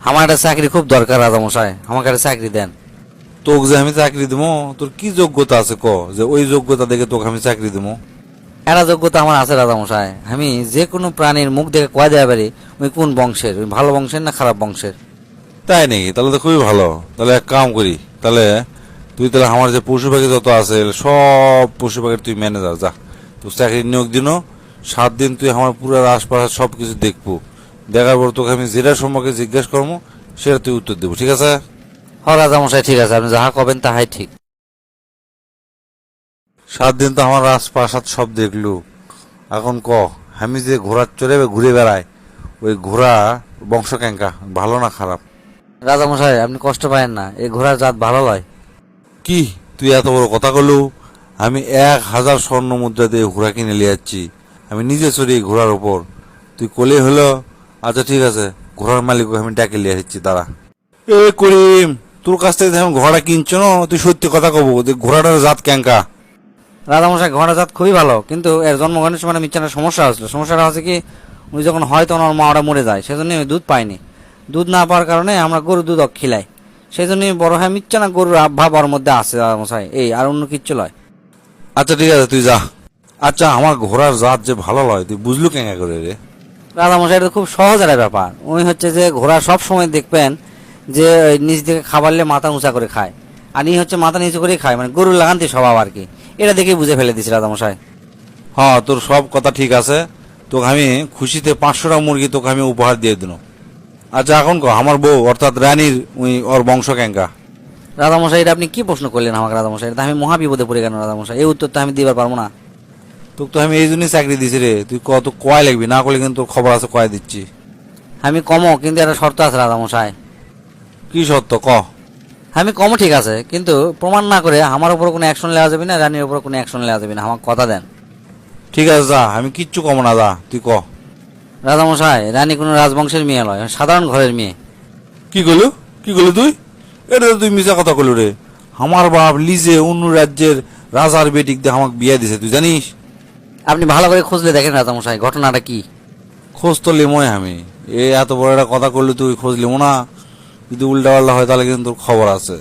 আমার একটা চাকরি খুব দরকার রাজামশাই, আমাকে একটা চাকরি দেন। তোকে যে আমি চাকরি দেবো, তোর কি যোগ্যতা আছে ক যে ওই যোগ্যতা দেখে তোকে আমি চাকরি দেবো? এরা যোগ্যতা আমার আছে রাজামশাই, আমি যে কোনো প্রাণীর মুখ দেখে কয়ে দেওয়া পারি ওই কোন বংশের, ওই ভালো বংশের না খারাপ বংশের। তাই নাকি? তাহলে তো খুবই ভালো। তাহলে এক কাম করি, তাহলে তুই তাহলে আমার যে পশু পাখি যত আছে সব পশু পাখির তুই ম্যানেজার যা। তোর চাকরি নিয়োগ দিন, 7 দিন তুই আমার পুরো আশপাশ সব কিছু দেখবো। দেখার পর তোকে আমি যেটা সম্পর্কে জিজ্ঞেস করবো সেটা তুই উত্তর দেবো, ঠিক আছে? হ রাজামশাই ঠিক আছে, আপনি যাহা কবেন তাহাই ঠিক। 7 দিন তো আমার রাজপ্রাসাদ সব দেখলু, এখন ক আমি যে ঘোড়া চড়ে ঘুরে বেড়াই, ওই ঘোড়া বংশ ক্যাঙ্কা ভালো না খারাপ? রাজামশাই আপনি কষ্ট পায়েন না, এই ঘোড়ার জাত ভালো লয়। কি তুই এত বড় কথা কলু? আমি 1000 স্বর্ণ মুদ্রা দিয়ে ঘোড়া কিনে নিয়ে যাচ্ছি, আমি নিজে চড়ি এই ঘোড়ার ওপর। তুই কলে হলো? আচ্ছা ঠিক আছে, ঘোড়ার মালিক আমি ডেকে নিয়ে আসছি, তারা। এ করিম, তোর কাছ থেকে যখন ঘোড়া কিনছো না, তুই সত্যি কথা কব যে ঘোড়াটার জাত ক্যাঙ্কা? রাজামশাই ঘোড়ার জাত খুবই ভালো, কিন্তু এর জন্মগ্রহণের সময় মিচ্ছানের সমস্যা হয়েছিল। সমস্যাটা হচ্ছে কি, উনি যখন হয় তখন ওর মা ওরা মরে যায়, সেজন্য আমি দুধ পাইনি। দুধ না পাওয়ার কারণে আমরা গরুর দুধ খিলাই, সেই জন্য বড় হয় মিচ্ছানা গরুর ভাব ওর মধ্যে আছে রাজামশাই, এই আর অন্য কিচ্ছু লয়। আচ্ছা ঠিক আছে, তুই যা। আচ্ছা আমার ঘোড়ার জাত যে ভালো লয় তুই বুঝলু ক্যাঙ্কা করে রে? রাজামশাই এটা খুব সহজ একটা ব্যাপার। উনি হচ্ছে যে ঘোড়া সব সময় দেখবেন যে নিচ দিকে খাবারলে মাথা উঁচা করে খায়, আর ই হচ্ছে মাথা নিচু করে খায়, মানে গরুর লাগান্তি স্বভাব আর কি। এটা দেখেই বুঝে ফেলে দিছি রাজামশাই। হ্যাঁ তোর সব কথা ঠিক আছে, তোকে আমি খুশিতে 500টা মুরগি তোকে আমি উপহার দিয়ে দিল। আচ্ছা এখন কো আমার বউ অর্থাৎ রানীর ওর বংশ ক্যাঙ্কা? রাজামশাই এটা আপনি কি প্রশ্ন করলেন আমাকে রাজামশাই? এটা আমি মহা বিপদে পড়ে গেল রাজামশাই, এই উত্তর তো আমি দিবার পারবো না। তোকে তো আমি এই জন্যই চাকরি দিছি রে, তুই কত কয় লাগবি না করলে কিন্তু তোর খবর আছে কয় দিচ্ছি। আমি কমও, কিন্তু একটা শর্ত আছে রাজামশাই। কি সত্য ক? আমি কমও ঠিক আছে, কিন্তু প্রমাণ না করে আমার উপর কোনো অ্যাকশন নেওয়া যাবে না, রানীর উপর কোনো অ্যাকশন নেওয়া যাবে না, আমার কথা দেন। ঠিক আছে যা, আমি কিচ্ছু কম না, যা তুই ক। রাজামশাই রানী কোনো রাজবংশের মেয়ে নয়, সাধারণ ঘরের মেয়ে। কি করলু? কি করলু তুই? এটা তো তুই মিছা কথা কলু রে। আমার বাপ লিজে অন্য রাজ্যের রাজার বেটিক দিয়ে আমাকে বিয়ে দিছে, তুই জানিস? আপনি ভালো করে খুঁজলে দেখেন রাজামশাই ঘটনাটা কি। খোঁজ তো লিমই আমি। এত বড় একটা কথা করলে তুই খোঁজ লিমো না? যদি উল্টা পাল্টা হয় তাহলে কিন্তু তোর খবর আছে,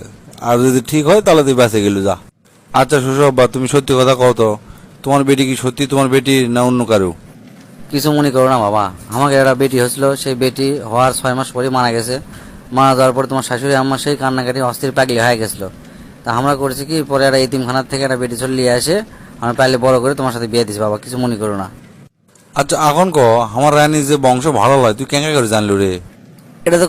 আর যদি ঠিক হয় তাহলে তুই বেঁচে গেলু, যা। আচ্ছা শ্বশুর বা তুমি সত্যি কথা কও তো, তোমার বেটি কি সত্যি তোমার বেটি না অন্য কারো? কিছু মনে করো না বাবা, আমাকে একটা বেটি হয়েছিল, সেই বেটি হওয়ার 6 মাস পরে মারা গেছে। মারা যাওয়ার পরে তোমার শাশুড়ি আমার সেই কান্নাকাটি অস্থির পাগলি হয়ে গেছিলো। তা আমরা করেছি কি, পরে একটা এতিমখানার থেকে একটা বেটি চলে নিয়ে আসে, আমরা পাইলে বড় করে তোমার সাথে বিয়ে দিছি বাবা, কিছু মনে করো না। আচ্ছা এখন ক আমার রানীর যে বংশ ভালো লয় তুই কেন করে জানলু রে? এটা তো